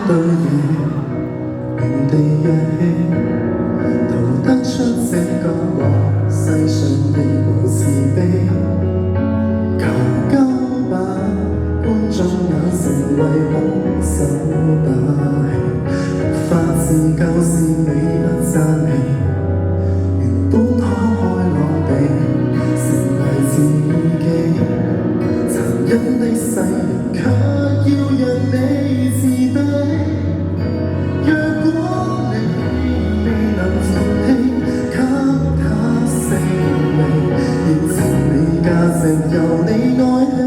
對嘢，原地若棄，逃得出這個我，世上亦無慈悲。求今把觀眾眼成為兇手打氣，無法自救是美不讚美，原本可開朗地成為自己，殘忍的世人卻要讓你自卑。若果你未能放棄，給他勝利，認清你價值由你愛起。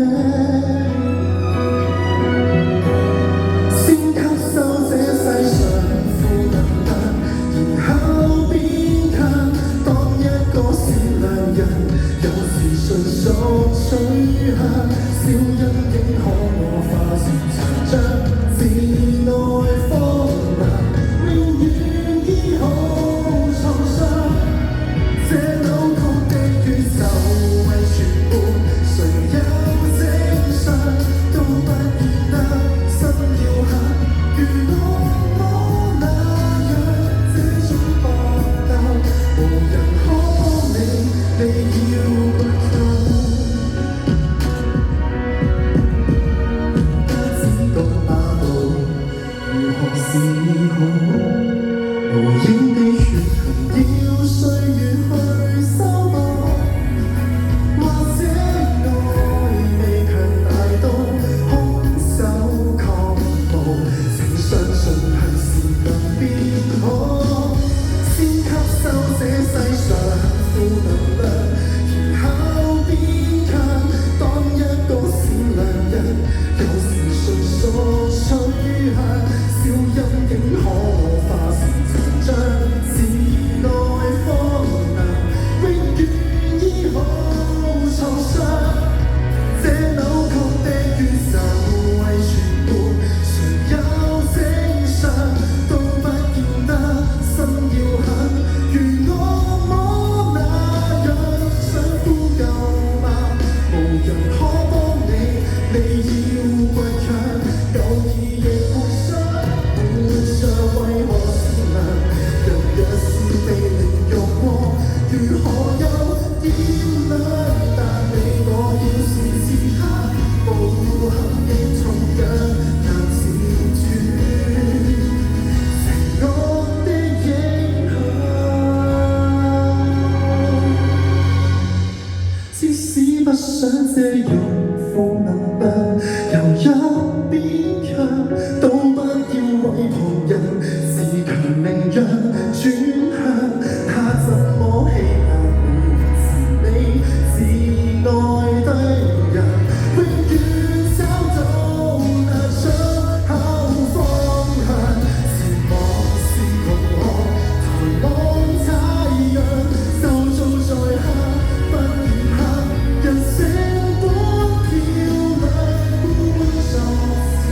純屬取向，小陰影可我化成殘像，自愛荒涼，永遠醫好創傷。這扭曲的宇宙為全部，誰有正常都不見得，心要狠，如我那樣，這種搏鬥無人可幫你，你要是好無影的血痕，要歲月去修補。或者愛未強大到空手抗暴，請相信係時能變好，先吸收這世上負能量，然後變強。當一個善良人，有時純屬取向。小陰影可我化成殘像，自愛荒涼，永遠醫好創傷。這扭曲的宇宙為全部，誰有正常都不見得，心要狠，如惡魔那樣想呼救嗎？無人可幫你，你要倔強，有意亦會傷。為何善良？人若是被凌辱過，如何有點亮？但你我要是此刻無憾的痛癢，難自斷邪惡的影響。即使不想借用負能量，由一邊強，都不要為旁人自強名揚轉向。他怎麼欺壓你自美自愛的人，永遠找到那出口方向。前往是窮河，抬望太陽，就做在下，不嫌黑，人性本漂亮，孤作事，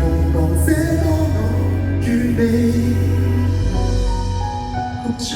無望這多我與你合唱。